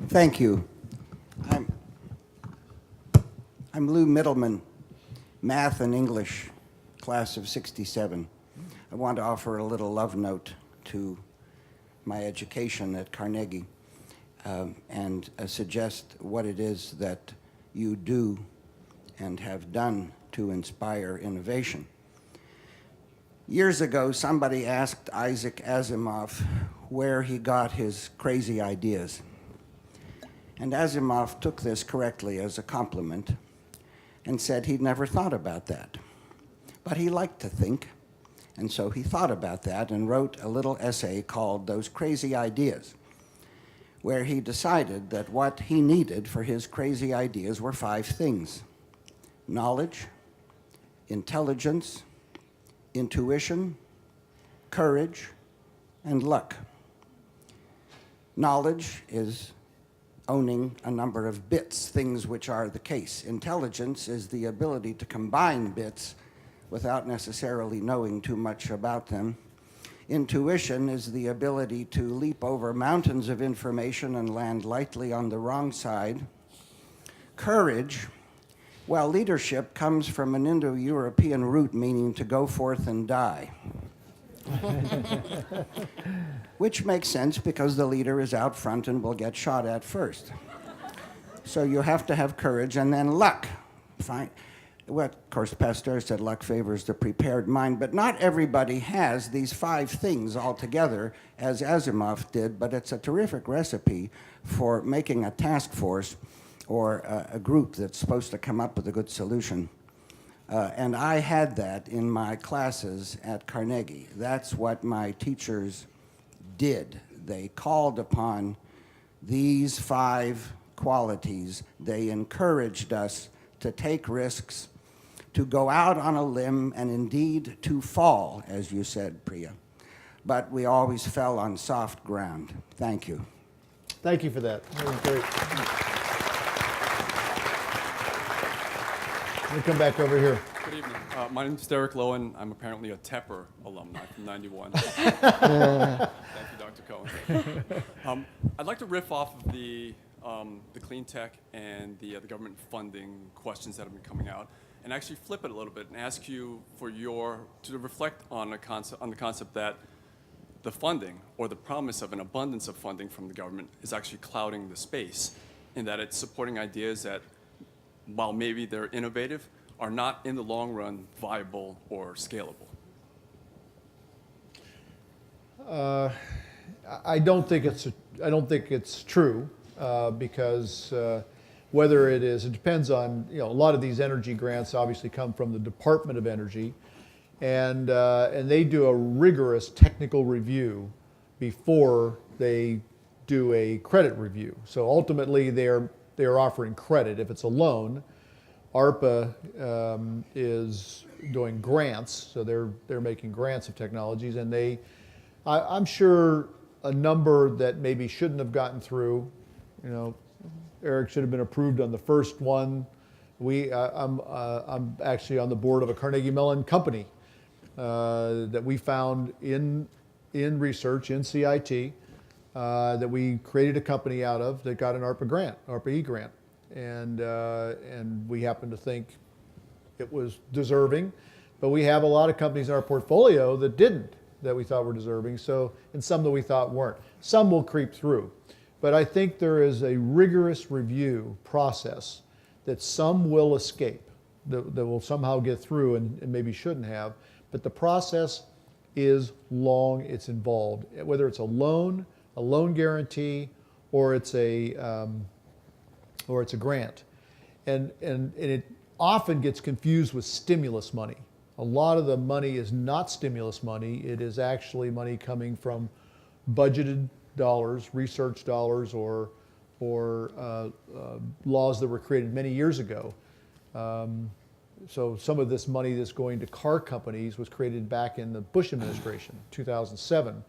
Thank you. I'm Lou Middleman, Math and English, class of '67. I want to offer a little love note to my education at Carnegie and suggest what it is that you do and have done to inspire innovation. Years ago, somebody asked Isaac Asimov where he got his crazy ideas. And Asimov took this correctly as a compliment and said he'd never thought about that. But he liked to think, and so he thought about that and wrote a little essay called Those Crazy Ideas, where he decided that what he needed for his crazy ideas were 5 things: knowledge, intelligence, intuition, courage, and luck. Knowledge is owning a number of bits, things which are the case. Intelligence is the ability to combine bits without necessarily knowing too much about them. Intuition is the ability to leap over mountains of information and land lightly on the wrong side. Courage, well, leadership comes from an Indo-European root meaning to go forth and die. Which makes sense because the leader is out front and will get shot at first. So you have to have courage, and then luck. Fine. Well, of course, Pasteur said luck favors the prepared mind, but not everybody has these 5 things all together, as Asimov did, but it's a terrific recipe for making a task force or a group that's supposed to come up with a good solution. And I had that in my classes at Carnegie. That's what my teachers did. They called upon these 5 qualities. They encouraged us to take risks, to go out on a limb, and indeed to fall, as you said, Priya. But we always fell on soft ground. Thank you. Thank you for that. That was great. Let me come back over here. Good evening. My name is Derek Lowen. I'm apparently a Tepper alumni from '91. Thank you, Dr. Cohen. I'd like to riff off of the clean tech and the government funding questions that have been coming out, and actually flip it a little bit and ask you to reflect on the concept that the funding or the promise of an abundance of funding from the government is actually clouding the space, in that it's supporting ideas that, while maybe they're innovative, are not in the long run viable or scalable. I don't think it's true because whether it is, it depends on, a lot of these energy grants obviously come from the Department of Energy, and they do a rigorous technical review before they do a credit review. So ultimately they're offering credit. If it's a loan, ARPA is doing grants, so they're making grants of technologies, and I'm sure a number that maybe shouldn't have gotten through. Eric should have been approved on the first one. I'm actually on the board of a Carnegie Mellon company that we found in research in CIT that we created a company out of that got an ARPA E grant, and we happen to think it was deserving, but we have a lot of companies in our portfolio that didn't, that we thought were deserving, and some that we thought weren't. Some will creep through. But I think there is a rigorous review process that some will escape, that will somehow get through and maybe shouldn't have. But the process is long, it's involved. Whether it's a loan guarantee, or it's a grant. And it often gets confused with stimulus money. A lot of the money is not stimulus money. It is actually money coming from budgeted dollars, research dollars, or laws that were created many years ago. So some of this money that's going to car companies was created back in the Bush administration, 2007,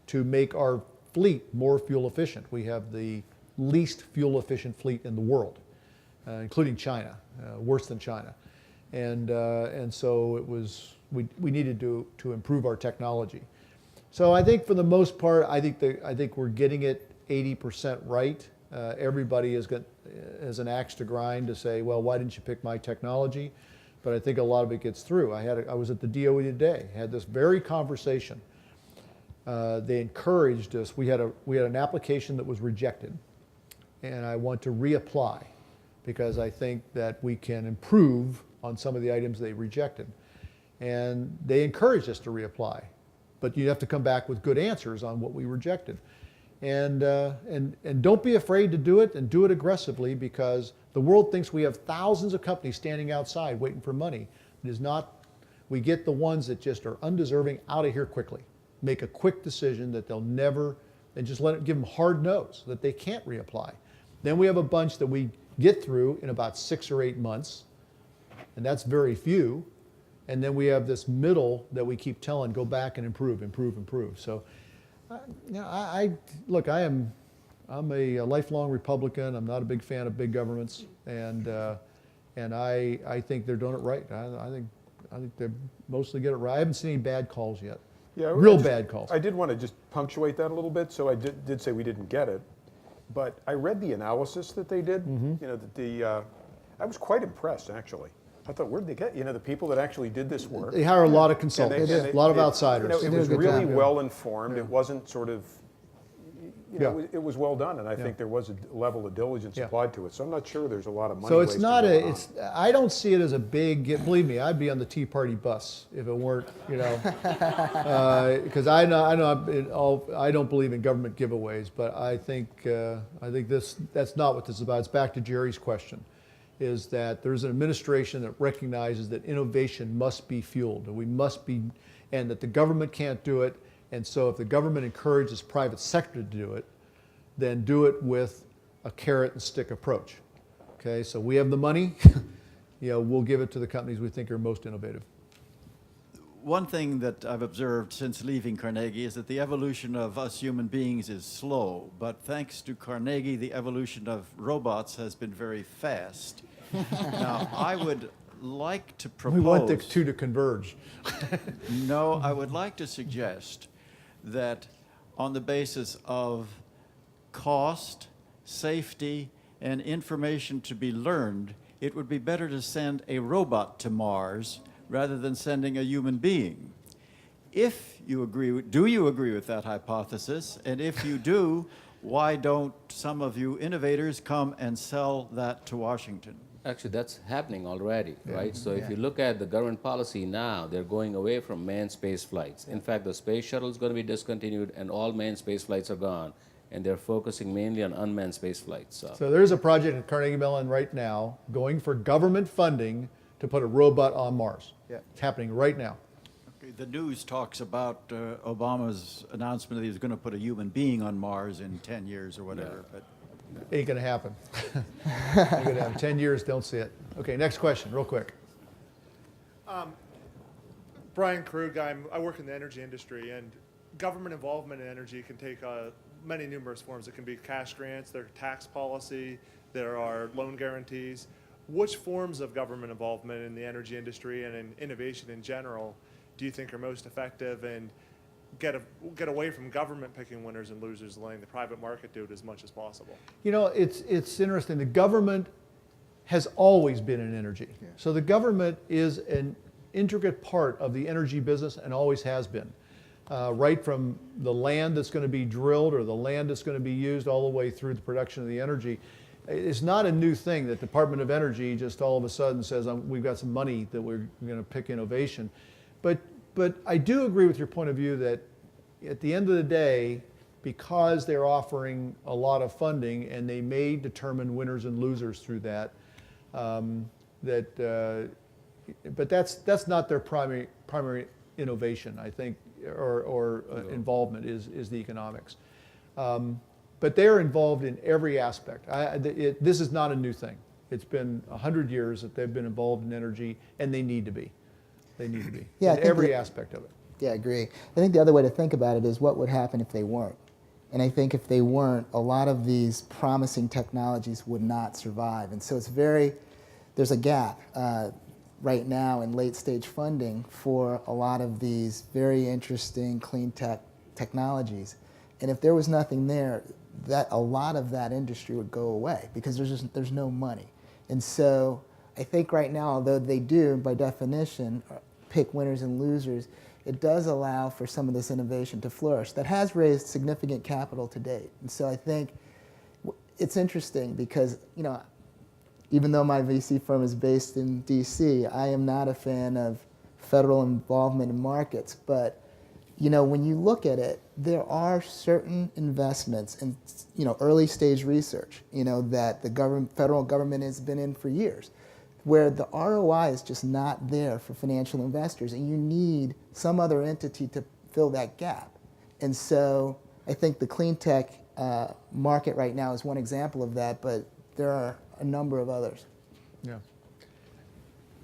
to make our fleet more fuel efficient. We have the least fuel efficient fleet in the world, including China, worse than China. And so it was, we needed to improve our technology. So I think for the most part, I think we're getting it 80% right. Everybody has an axe to grind to say, well, why didn't you pick my technology? But I think a lot of it gets through. I was at the DOE today, had this very conversation. They encouraged us. We had an application that was rejected, and I want to reapply because I think that we can improve on some of the items they rejected. And they encouraged us to reapply, but you have to come back with good answers on what we rejected. And don't be afraid to do it, and do it aggressively, because the world thinks we have thousands of companies standing outside waiting for money. It is not. We get the ones that just are undeserving out of here quickly. Make a quick decision that they'll never, and just give them hard no's that they can't reapply. Then we have a bunch that we get through in about 6 or 8 months, and that's very few. And then we have this middle that we keep telling, go back and improve, improve, improve. So, look, I'm a lifelong Republican. I'm not a big fan of big governments, and I think they're doing it right. I think they mostly get it right. I haven't seen any bad calls yet. Yeah, real bad calls. I did want to just punctuate that a little bit. So I did say we didn't get it, but I read the analysis that they did. Mm-hmm. I was quite impressed, actually. I thought, where'd they get, the people that actually did this work? They hire a lot of consultants, a lot of outsiders. It was really well informed. It wasn't sort of, it was well done, and I think there was a level of diligence applied to it. So I'm not sure there's a lot of money. So it's not I don't see it as a big. Believe me, I'd be on the Tea Party bus if it weren't, because I don't believe in government giveaways, but I think that's not what this is about. It's back to Jerry's question. Is that there's an administration that recognizes that innovation must be fueled, and that the government can't do it. And so if the government encourages private sector to do it, then do it with a carrot and stick approach. Okay, so we have the money, we'll give it to the companies we think are most innovative. One thing that I've observed since leaving Carnegie is that the evolution of us human beings is slow, but thanks to Carnegie, the evolution of robots has been very fast. Now, I would like to propose... We want the two to converge. No, I would like to suggest that on the basis of cost, safety, and information to be learned, it would be better to send a robot to Mars rather than sending a human being. If you agree, do you agree with that hypothesis? And if you do, why don't some of you innovators come and sell that to Washington? Actually, that's happening already, right? So if you look at the government policy now, they're going away from manned space flights. In fact, the space shuttle is going to be discontinued and all manned space flights are gone. And they're focusing mainly on unmanned space flights. So there's a project at Carnegie Mellon right now going for government funding to put a robot on Mars. Yeah. It's happening right now. Okay, the news talks about Obama's announcement that he's going to put a human being on Mars in 10 years or whatever. But Ain't gonna happen. Ain't gonna happen. 10 years, don't see it. Okay, next question, real quick. Brian Krug, I work in the energy industry, and government involvement in energy can take many numerous forms. It can be cash grants, there are tax policy, there are loan guarantees. Which forms of government involvement in the energy industry and in innovation in general do you think are most effective and get away from government picking winners and losers and letting the private market do it as much as possible? You know, it's interesting. The government has always been in energy. Yeah. So the government is an intricate part of the energy business and always has been. Right from the land that's going to be drilled or the land that's going to be used all the way through the production of the energy. It's not a new thing that the Department of Energy just all of a sudden says, we've got some money that we're going to pick innovation. But I do agree with your point of view that at the end of the day, because they're offering a lot of funding and they may determine winners and losers through that, but that's not their primary innovation, I think, or involvement is the economics. But they're involved in every aspect. This is not a new thing. It's been 100 years that they've been involved in energy, and they need to be. They need to be, Yeah, I in think every that- aspect of it. Yeah, I agree. I think the other way to think about it is what would happen if they weren't. And I think if they weren't, a lot of these promising technologies would not survive. And so there's a gap right now in late stage funding for a lot of these very interesting clean tech technologies. And if there was nothing there, a lot of that industry would go away because there's no money. And so I think right now, although they do, by definition, pick winners and losers, it does allow for some of this innovation to flourish that has raised significant capital to date. And so I think it's interesting because, you know, even though my VC firm is based in DC, I am not a fan of federal involvement in markets. But, you know, when you look at it, there are certain investments in, you know, early stage research, you know, that the federal government has been in for years, where the ROI is just not there for financial investors, and you need some other entity to fill that gap. And so I think the clean tech market right now is one example of that, but there are a number of others. Yeah.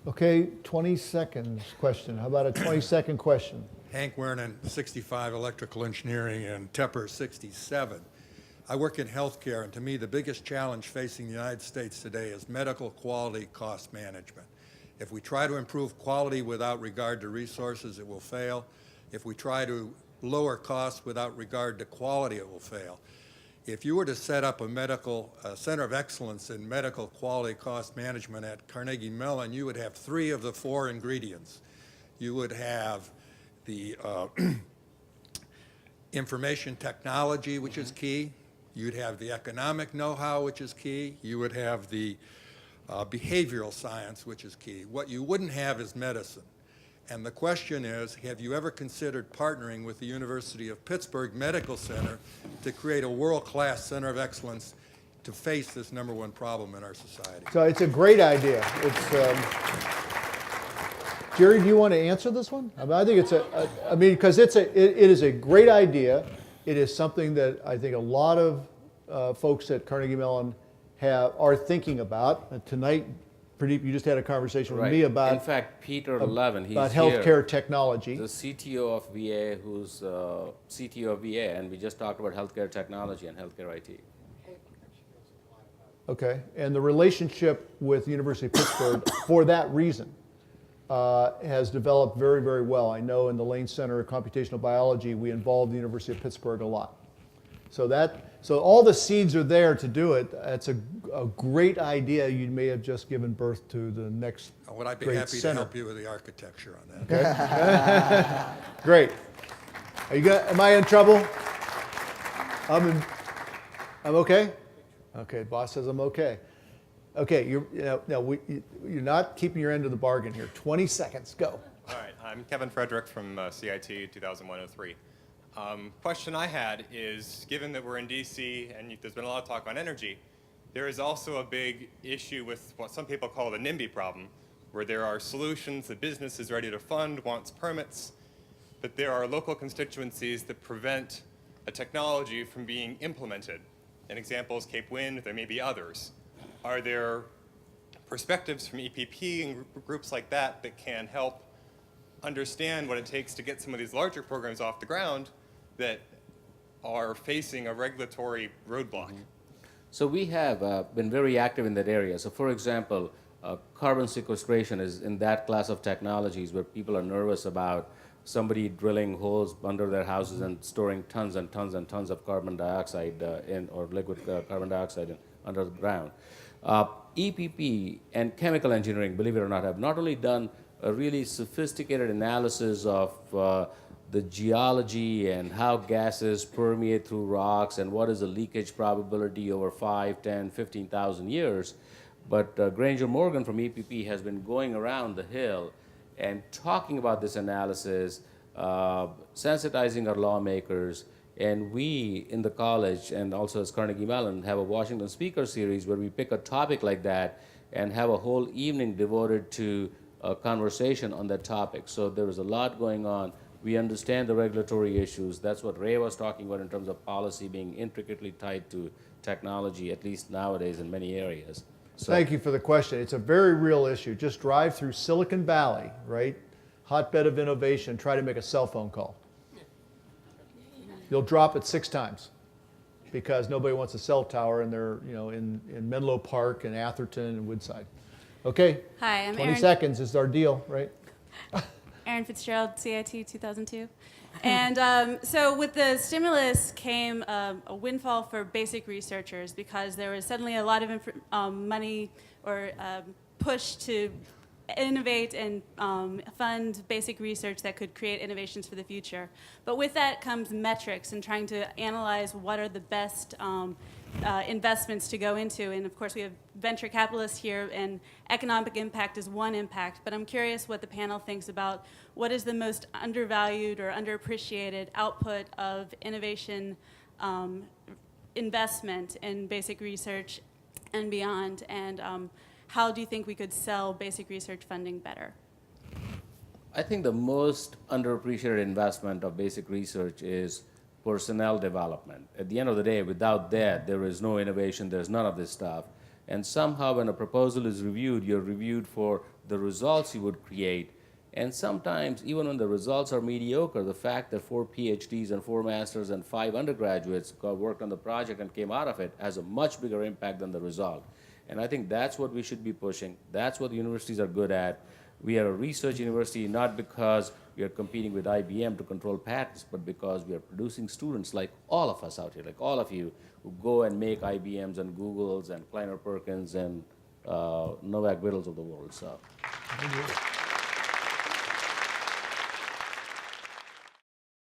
Okay, 20 seconds question. How about a 20-second question? Hank Wernan, 65, electrical engineering, and Tepper, 67. I work in healthcare, and to me, the biggest challenge facing the United States today is medical quality cost management. If we try to improve quality without regard to resources, it will fail. If we try to lower costs without regard to quality, it will fail. If you were to set up a center of excellence in medical quality cost management at Carnegie Mellon, you would have 3 of the 4 ingredients. You would have the information technology, which is key. You'd have the economic know-how, which is key. You would have the behavioral science, which is key. What you wouldn't have is medicine. And the question is, have you ever considered partnering with the University of Pittsburgh Medical Center to create a world-class center of excellence to face this #1 problem in our society? So it's a great idea. Jerry, do you want to answer this one? I think it's because it is a great idea. It is something that I think a lot of folks at Carnegie Mellon are thinking about. Tonight, Pradeep, you just had a conversation with me about. In fact, Peter Levin, he's about here, healthcare technology. the CTO of VA, who's CTO of VA, and we just talked about healthcare technology and healthcare IT. Okay, and the relationship with the University of Pittsburgh, for that reason, has developed very, very well. I know in the Lane Center of Computational Biology, we involve the University of Pittsburgh a lot. So all the seeds are there to do it. It's a great idea. You may have just given birth to the next Would I be great happy center. to help you with the architecture on that? Okay. Great. Am I in trouble? I'm okay? Okay, boss says I'm okay. Okay, you're not keeping your end of the bargain here. 20 seconds, go. All right, I'm Kevin Frederick from CIT 2001-03. Question I had is, given that we're in DC and there's been a lot of talk on energy, there is also a big issue with what some people call the NIMBY problem, where there are solutions the business is ready to fund, wants permits, but there are local constituencies that prevent a technology from being implemented. An example is Cape Wind, there may be others. Are there perspectives from EPP and groups like that that can help understand what it takes to get some of these larger programs off the ground that are facing a regulatory roadblock? So we have been very active in that area. So for example, carbon sequestration is in that class of technologies where people are nervous about somebody drilling holes under their houses and storing tons and tons and tons of carbon dioxide or liquid carbon dioxide under the ground. EPP and chemical engineering, believe it or not, have not only done a really sophisticated analysis of the geology and how gases permeate through rocks and what is the leakage probability over 5, 10, 15,000 years. But Granger Morgan from EPP has been going around the hill and talking about this analysis, sensitizing our lawmakers. And we in the college and also as Carnegie Mellon have a Washington Speaker Series where we pick a topic like that and have a whole evening devoted to a conversation on that topic. So there is a lot going on. We understand the regulatory issues. That's what Ray was talking about in terms of policy being intricately tied to technology, at least nowadays in many areas. So, thank you for the question. It's a very real issue. Just drive through Silicon Valley, right? Hotbed of innovation, try to make a cell phone call. You'll drop it 6 times because nobody wants a cell tower and they're in Menlo Park and Atherton and Woodside. Okay. Hi, I'm 20 Erin. seconds is our deal, right? Erin Fitzgerald, CIT 2002. And so with the stimulus came a windfall for basic researchers because there was suddenly a lot of money or push to innovate and fund basic research that could create innovations for the future. But with that comes metrics and trying to analyze what are the best investments to go into. And of course we have venture capitalists here and economic impact is one impact. But I'm curious what the panel thinks about what is the most undervalued or underappreciated output of innovation investment in basic research and beyond. And how do you think we could sell basic research funding better? I think the most underappreciated investment of basic research is personnel development. At the end of the day, without that, there is no innovation, there's none of this stuff. And somehow when a proposal is reviewed, you're reviewed for the results you would create. And sometimes, even when the results are mediocre, the fact that 4 PhDs and 4 masters and 5 undergraduates worked on the project and came out of it has a much bigger impact than the result. And I think that's what we should be pushing. That's what the universities are good at. We are a research university not because we are competing with IBM to control patents, but because we are producing students like all of us out here, like all of you, who go and make IBMs and Googles and Kleiner Perkins and Novak Biddles of the world. So.